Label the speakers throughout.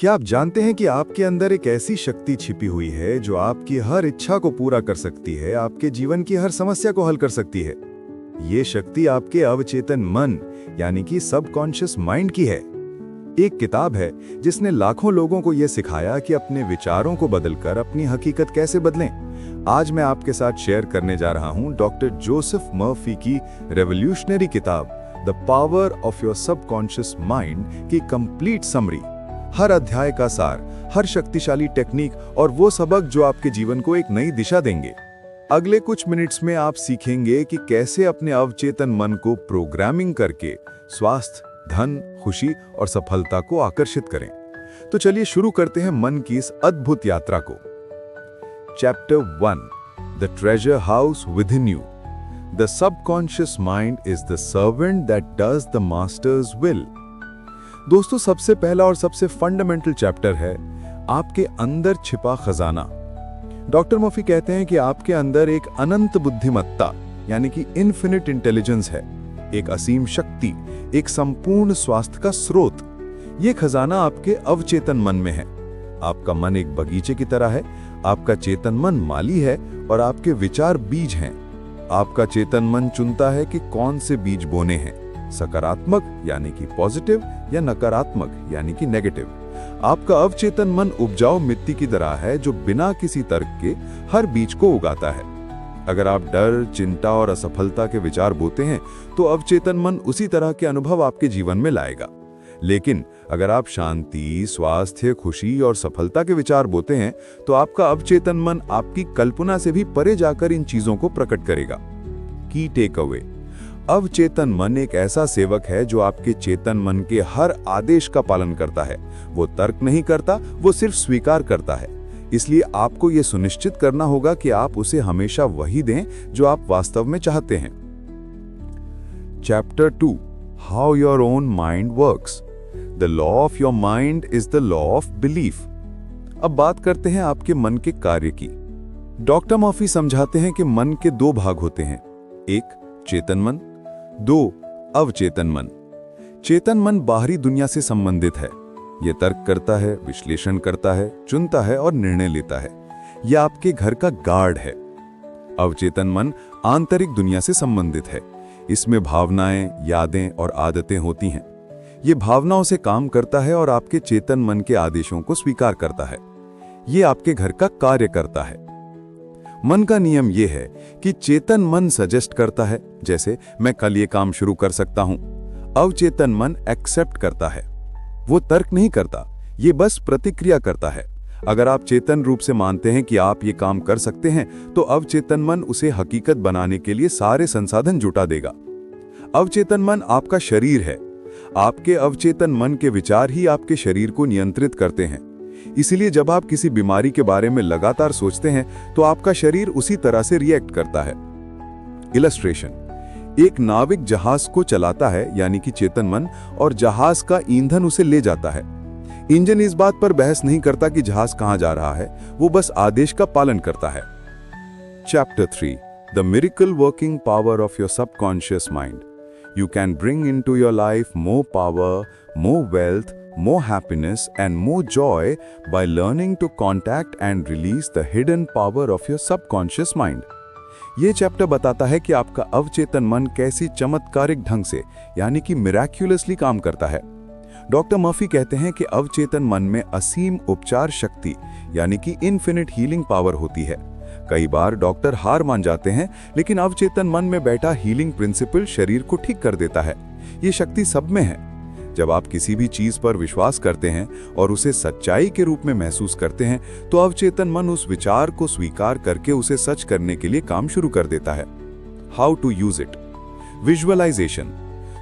Speaker 1: क्या आप जानते हैं कि आपके अंदर एक ऐसी शक्ति छिपी हुई है जो आपकी हर इच्छा को पूरा कर सकती है, आपके जीवन की हर समस्या को हल कर सकती है। ये शक्ति आपके अवचेतन मन यानी कि सबकॉन्शियस माइंड की है। एक किताब है जिसने लाखों लोगों को यह सिखाया कि अपने विचारों को बदलकर अपनी हकीकत कैसे बदलें। आज मैं आपके साथ शेयर करने जा रहा हूं डॉक्टर जोसेफ मर्फी की रेवोल्यूशनरी किताब the power of your subconscious mind की कंप्लीट समरी। हर अध्याय का सार, हर शक्तिशाली टेक्निक और वो सबक जो आपके जीवन को एक नई दिशा देंगे। अगले कुछ मिनट्स में आप सीखेंगे कि कैसे अपने अवचेतन मन को प्रोग्रामिंग करके स्वास्थ्य, धन, खुशी और सफलता को आकर्षित करें। तो चलिए शुरू करते हैं मन की इस अद्भुत यात्रा को। Chapter 1, the treasure house with in you. The subconscious mind is the servant that does the masters will. दोस्तों, सबसे पहला और सबसे फंडामेंटल चैप्टर है आपके अंदर छिपा खजाना। डॉक्टर मर्फी कहते हैं कि आपके अंदर एक अनंत बुद्धिमत्ता यानी कि इन्फिनिट इंटेलिजेंस है, एक असीम शक्ति, एक संपूर्ण स्वास्थ्य का स्रोत। यह खजाना आपके अवचेतन मन में है। आपका मन एक बगीचे की तरह है, आपका चेतन मन माली है और आपके विचार बीज हैं। आपका चेतन मन चुनता है कि कौन से बीज बोने हैं, सकारात्मक यानी कि पॉजिटिव या नकारात्मक यानी कि नेगेटिव। आपका अवचेतन मन उपजाऊ मिट्टी की तरह है जो बिना किसी तर्क के हर बीज को उगाता है। अगर आप डर, चिंता और असफलता के विचार बोते हैं तो अवचेतन मन उसी तरह के अनुभव आपके जीवन में लाएगा। लेकिन अगर आप शांति, स्वास्थ्य, खुशी और सफलता के विचार बोते हैं तो आपका अवचेतन मन आपकी कल्पना से भी परे जाकर इन चीजों को प्रकट करेगा। की टेक अवे, अवचेतन मन एक ऐसा सेवक है जो आपके चेतन मन के हर आदेश का पालन करता है। वो तर्क नहीं करता, वो सिर्फ स्वीकार करता है। इसलिए आपको यह सुनिश्चित करना होगा कि आप उसे हमेशा वही दें जो आप वास्तव में चाहते हैं। Chapter 2, how your own mind works. The law of your mind is the law of belief. अब बात करते हैं आपके मन के कार्य की। डॉक्टर मर्फी समझाते हैं कि मन के दो भाग होते हैं, एक चेतन मन, 2 अवचेतन मन। चेतन मन बाहरी दुनिया से संबंधित है। यह तर्क करता है, विश्लेषण करता है, चुनता है और निर्णय लेता है। यह आपके घर का गार्ड है। अवचेतन मन आंतरिक दुनिया से संबंधित है। इसमें भावनाएं, यादें और आदतें होती हैं। यह भावनाओं से काम करता है और आपके चेतन मन के आदेशों को स्वीकार करता है। यह आपके घर का कार्य करता है। मन का नियम यह है कि चेतन मन सजेस्ट करता है, जैसे मैं कल ये काम शुरू कर सकता हूं। अवचेतन मन एक्सेप्ट करता है। वो तर्क नहीं करता, ये बस प्रतिक्रिया करता है। अगर आप चेतन रूप से मानते हैं कि आप ये काम कर सकते हैं तो अवचेतन मन उसे हकीकत बनाने के लिए सारे संसाधन जुटा देगा। अवचेतन मन आपका शरीर है। आपके अवचेतन मन के विचार ही आपके शरीर को नियंत्रित करते हैं। इसलिए जब आप किसी बीमारी के बारे में लगातार सोचते हैं तो आपका शरीर उसी तरह से रिएक्ट करता है। इलस्ट्रेशन, एक नाविक जहाज को चलाता है यानी कि चेतन मन, और जहाज का ईंधन उसे ले जाता है। इंजन इस बात पर बहस नहीं करता कि जहाज कहां जा रहा है, वो बस आदेश का पालन करता है। Chapter 3, the miracle working power of your subconscious mind. You can bring into your life more power, more wealth, more happiness and more joy by learning to contact and release the hidden power of your subconscious mind. ये chapter बताता है कि आपका अवचेतन मन कैसी चमत्कारिक ढंग से यानी कि मिराक्युलसली काम करता है। डॉक्टर मर्फी कहते हैं कि अवचेतन मन में असीम उपचार शक्ति यानी कि इन्फिनिट हीलिंग पावर होती है। कई बार डॉक्टर हार मान जाते हैं, लेकिन अवचेतन मन में बैठा हीलिंग प्रिंसिपल शरीर को ठीक कर देता है। ये शक्ति सब में है। जब आप किसी भी चीज पर विश्वास करते हैं और उसे सच्चाई के रूप में महसूस करते हैं तो अवचेतन मन उस विचार को स्वीकार करके उसे सच करने के लिए काम शुरू कर देता है। How to use it. Visualization,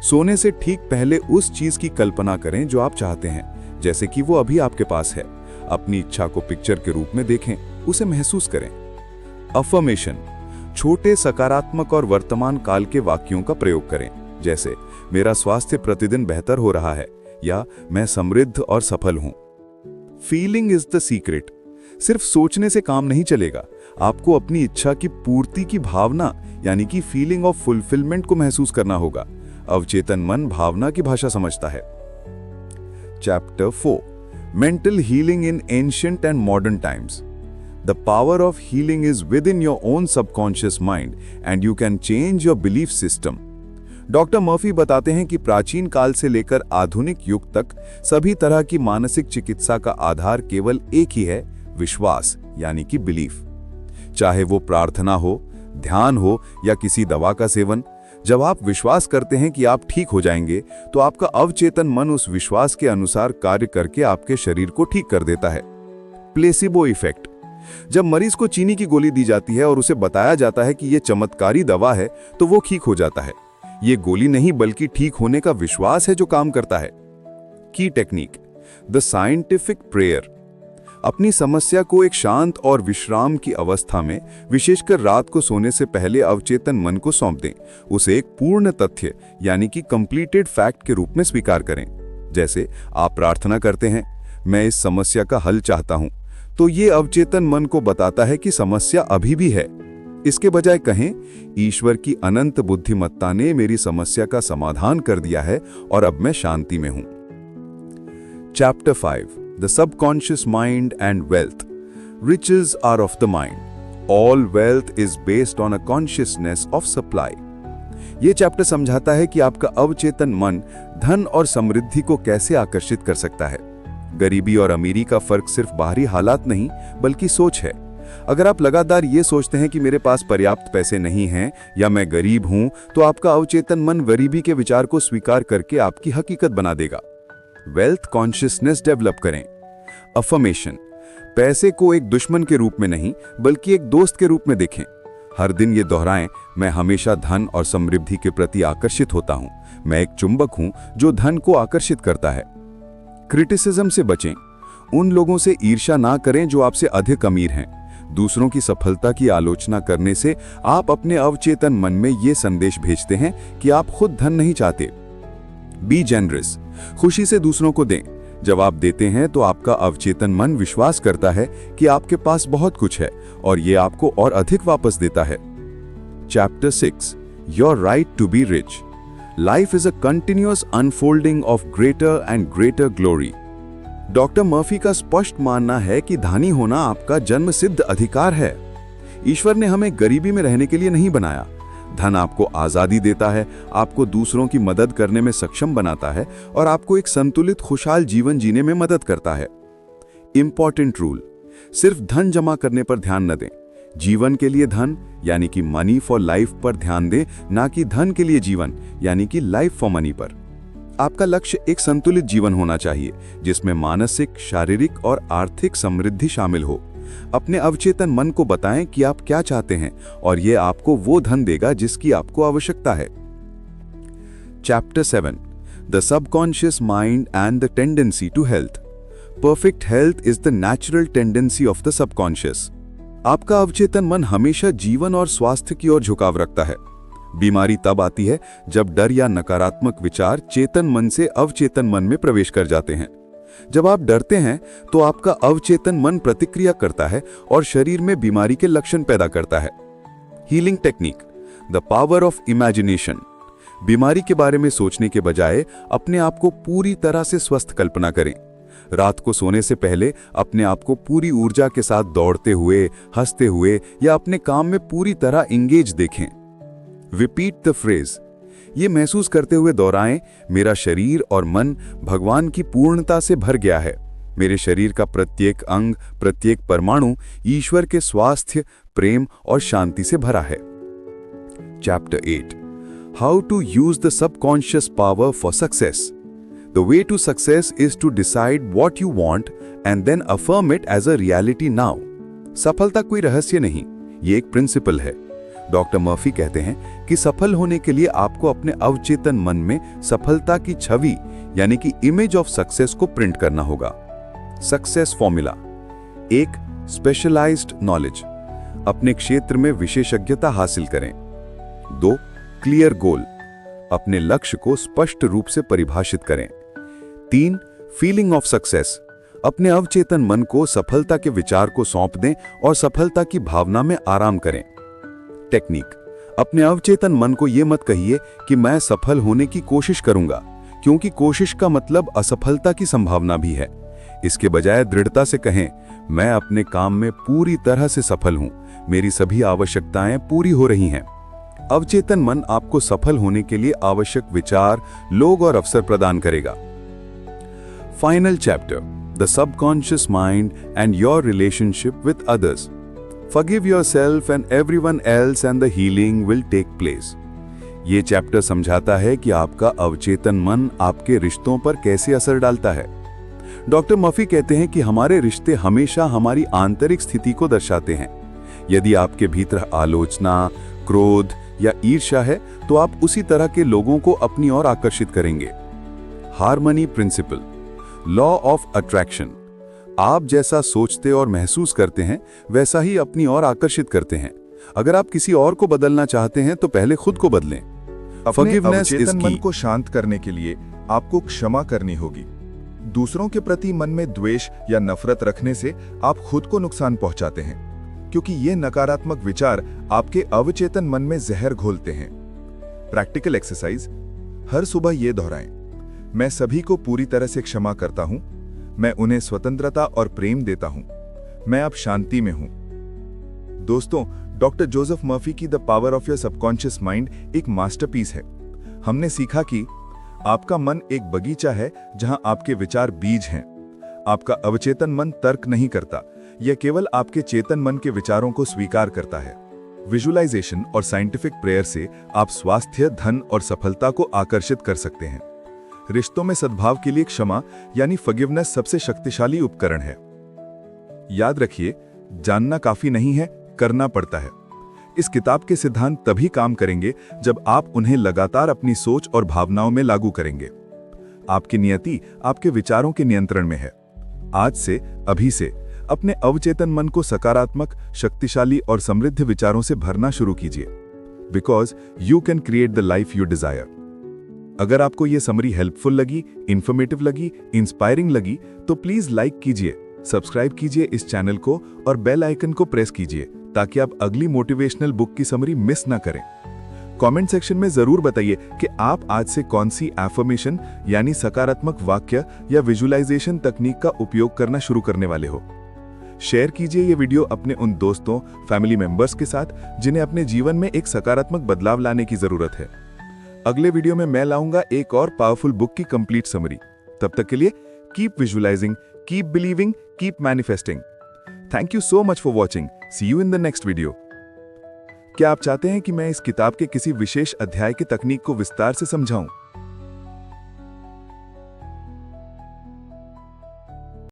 Speaker 1: सोने से ठीक पहले उस चीज की कल्पना करें जो आप चाहते हैं, जैसे कि वो अभी आपके पास है। अपनी इच्छा को पिक्चर के रूप में देखें, उसे महसूस करें। अफर्मेशन, छोटे सकारात्मक और वर्तमान काल के वाक्यों का प्रयोग करें, जैसे मेरा स्वास्थ्य प्रतिदिन बेहतर हो रहा है या मैं समृद्ध और सफल हूं। Feeling is the secret. सिर्फ सोचने से काम नहीं चलेगा, आपको अपनी इच्छा की पूर्ति की भावना यानी कि फीलिंग ऑफ फुलफिलमेंट को महसूस करना होगा। अवचेतन मन भावना की भाषा समझता है। Chapter 4, Mental healing in ancient and modern times. The power of healing is within your own subconscious mind and you can change your belief system. Doctor Murphy बताते हैं कि प्राचीन काल से लेकर आधुनिक युग तक सभी तरह की मानसिक चिकित्सा का आधार केवल एक ही है, विश्वास यानी कि बिलीफ। चाहे वो प्रार्थना हो, ध्यान हो या किसी दवा का सेवन, जब आप विश्वास करते हैं कि आप ठीक हो जाएंगे तो आपका अवचेतन मन उस विश्वास के अनुसार कार्य करके आपके शरीर को ठीक कर देता है। Placebo effect. जब मरीज को चीनी की गोली दी जाती है और उसे बताया जाता है कि यह चमत्कारी दवा है तो वो ठीक हो जाता है। ये गोली नहीं बल्कि ठीक होने का विश्वास है जो काम करता है। की टेक्निक, द साइंटिफिक प्रेयर। अपनी समस्या को एक शांत और विश्राम की अवस्था में, विशेषकर रात को सोने से पहले अवचेतन मन को सौंप दें। उसे एक पूर्ण तथ्य यानी कि कंप्लीटेड फैक्ट के रूप में स्वीकार करें। जैसे आप प्रार्थना करते हैं, मैं इस समस्या का हल चाहता हूं, तो ये अवचेतन मन को बताता है कि समस्या अभी भी है। इसके बजाय कहें, ईश्वर की अनंत बुद्धिमत्ता ने मेरी समस्या का समाधान कर दिया है और अब मैं शांति में हूं। Chapter 5, the subconscious mind and wealth. Riches are of the mind, all wealth is based on a consciousness of supply. यह चैप्टर समझाता है कि आपका अवचेतन मन धन और समृद्धि को कैसे आकर्षित कर सकता है। गरीबी और अमीरी का फर्क सिर्फ बाहरी हालात नहीं बल्कि सोच है। अगर आप लगातार ये सोचते हैं कि मेरे पास पर्याप्त पैसे नहीं हैं या मैं गरीब हूं, तो आपका अवचेतन मन गरीबी के विचार को स्वीकार करके आपकी हकीकत बना देगा। वेल्थ कॉन्शियसनेस डेवलप करें। अफर्मेशन। पैसे को एक दुश्मन के रूप में नहीं बल्कि एक दोस्त के रूप में देखें। हर दिन ये दोहराएं, मैं हमेशा धन और समृद्धि के प्रति आकर्षित होता हूं। मैं एक चुंबक हूं जो धन को आकर्षित करता है। क्रिटिसिज्म से बचें। उन लोगों से ईर्ष्या ना करें जो आपसे अधिक अमीर हैं। दूसरों की सफलता की आलोचना करने से आप अपने अवचेतन मन में ये संदेश भेजते हैं कि आप खुद धन नहीं चाहते। Be generous. खुशी से दूसरों को दें। जब आप देते हैं तो आपका अवचेतन मन विश्वास करता है कि आपके पास बहुत कुछ है और ये आपको और अधिक वापस देता है। Chapter 6, your right to be rich. Life is a continuous unfolding of greater and greater glory. Doctor Murphy का स्पष्ट मानना है कि धनी होना आपका जन्मसिद्ध अधिकार है। ईश्वर ने हमें गरीबी में रहने के लिए नहीं बनाया। धन आपको आजादी देता है, आपको दूसरों की मदद करने में सक्षम बनाता है और आपको एक संतुलित खुशहाल जीवन जीने में मदद करता है। इंपॉर्टेंट रूल, सिर्फ धन जमा करने पर ध्यान न दें। जीवन के लिए धन यानी कि मनी फॉर लाइफ पर ध्यान दें, ना कि धन के लिए जीवन यानी कि लाइफ फॉर मनी पर। आपका लक्ष्य एक संतुलित जीवन होना चाहिए जिसमें मानसिक, शारीरिक और आर्थिक समृद्धि शामिल हो। अपने अवचेतन मन को बताएं कि आप क्या चाहते हैं और यह आपको वो धन देगा जिसकी आपको आवश्यकता है। Chapter 7, the subconscious mind and the tendency to health. Perfect health is the natural tendency of the subconscious. आपका अवचेतन मन हमेशा जीवन और स्वास्थ्य की ओर झुकाव रखता है। बीमारी तब आती है जब डर या नकारात्मक विचार चेतन मन से अवचेतन मन में प्रवेश कर जाते हैं। जब आप डरते हैं तो आपका अवचेतन मन प्रतिक्रिया करता है और शरीर में बीमारी के लक्षण पैदा करता है। Healing technique, the power of imagination. बीमारी के बारे में सोचने के बजाय अपने आप को पूरी तरह से स्वस्थ कल्पना करें। रात को सोने से पहले अपने आप को पूरी ऊर्जा के साथ दौड़ते हुए, हंसते हुए या अपने काम में पूरी तरह इंगेज देखें। Repeat the phrase. ये महसूस करते हुए दोहराएं, मेरा शरीर और मन भगवान की पूर्णता से भर गया है। मेरे शरीर का प्रत्येक अंग, प्रत्येक परमाणु ईश्वर के स्वास्थ्य, प्रेम और शांति से भरा है। Chapter 8, how to use the subconscious power for success. The way to success is to decide what you want and then affirm it as a reality now. सफलता कोई रहस्य नहीं, ये एक प्रिंसिपल है। डॉक्टर मर्फी कहते हैं कि सफल होने के लिए आपको अपने अवचेतन मन में सफलता की छवि यानी कि इमेज ऑफ सक्सेस को प्रिंट करना होगा। Success formula: 1. स्पेशलाइज्ड नॉलेज, अपने क्षेत्र में विशेषज्ञता हासिल करें। 2. क्लियर गोल, अपने लक्ष्य को स्पष्ट रूप से परिभाषित करें। 3. फीलिंग ऑफ सक्सेस, अपने अवचेतन मन को सफलता के विचार को सौंप दें और सफलता की भावना में आराम करें। टेक्निक: अपने अवचेतन मन को यह मत कहिए कि मैं सफल होने की कोशिश करूंगा, क्योंकि कोशिश का मतलब असफलता की संभावना भी है। इसके बजाय दृढ़ता से कहें, मैं अपने काम में पूरी तरह से सफल हूं, मेरी सभी आवश्यकताएं पूरी हो रही हैं। अवचेतन मन आपको सफल होने के लिए आवश्यक विचार, लोग और अवसर प्रदान करेगा। Final chapter, the subconscious mind and your relationship with others. Forgive yourself and everyone else and the healing will take place. ये चैप्टर समझाता है कि आपका अवचेतन मन आपके रिश्तों पर कैसे असर डालता है। डॉक्टर मर्फी कहते हैं कि हमारे रिश्ते हमेशा हमारी आंतरिक स्थिति को दर्शाते हैं। यदि आपके भीतर आलोचना, क्रोध या ईर्ष्या है, तो आप उसी तरह के लोगों को अपनी ओर आकर्षित करेंगे। Harmony principle, law of attraction. आप जैसा सोचते और महसूस करते हैं, वैसा ही अपनी ओर आकर्षित करते हैं। अगर आप किसी और को बदलना चाहते हैं, तो पहले खुद को बदलें।
Speaker 2: अपने अवचेतन मन को शांत करने के लिए आपको क्षमा करनी होगी। दूसरों के प्रति मन में द्वेष या नफरत रखने से आप खुद को नुकसान पहुंचाते हैं, क्योंकि ये नकारात्मक विचार आपके अवचेतन मन में जहर घोलते हैं। प्रैक्टिकल एक्सरसाइज, हर सुबह ये दोहराएं, मैं सभी को पूरी तरह से क्षमा करता हूं, मैं उन्हें स्वतंत्रता और प्रेम देता हूं, मैं अब शांति में हूं। दोस्तों, डॉक्टर जोसेफ मर्फी की the power of your subconscious mind एक मास्टरपीस है। हमने सीखा कि आपका मन एक बगीचा है जहां आपके विचार बीज हैं। आपका अवचेतन मन तर्क नहीं करता, यह केवल आपके चेतन मन के विचारों को स्वीकार करता है। विजुअलाइजेशन और साइंटिफिक प्रेयर से आप स्वास्थ्य, धन और सफलता को आकर्षित कर सकते हैं। रिश्तों में सद्भाव के लिए क्षमा यानी फॉरगिवनेस सबसे शक्तिशाली उपकरण है। याद रखिए, जानना काफी नहीं है, करना पड़ता है। इस किताब के सिद्धांत तभी काम करेंगे जब आप उन्हें लगातार अपनी सोच और भावनाओं में लागू करेंगे। आपकी नियति आपके विचारों के नियंत्रण में है। आज से, अभी से अपने अवचेतन मन को सकारात्मक, शक्तिशाली और समृद्ध विचारों से भरना शुरू कीजिए। Because you can create the life you desire. अगर आपको यह समरी हेल्पफुल लगी, इंफॉर्मेटिव लगी, इंस्पायरिंग लगी, तो प्लीज लाइक कीजिए, सब्सक्राइब कीजिए इस चैनल को और बेल आइकन को प्रेस कीजिए ताकि आप अगली मोटिवेशनल बुक की समरी मिस ना करें। कमेंट सेक्शन में जरूर बताइए कि आप आज से कौन सी एफर्मेशन यानी सकारात्मक वाक्य या विजुअलाइजेशन तकनीक का उपयोग करना शुरू करने वाले हो। शेयर कीजिए ये वीडियो अपने उन दोस्तों, फैमिली मेंबर्स के साथ जिन्हें अपने जीवन में एक सकारात्मक बदलाव लाने की जरूरत है। अगले वीडियो में मैं लाऊंगा एक और पावरफुल बुक की कंप्लीट समरी। तब तक के लिए keep visualizing, keep believing, keep manifesting. Thank you so much for watching. See you in the next video. क्या आप चाहते हैं कि मैं इस किताब के किसी विशेष अध्याय की तकनीक को विस्तार से समझाऊं?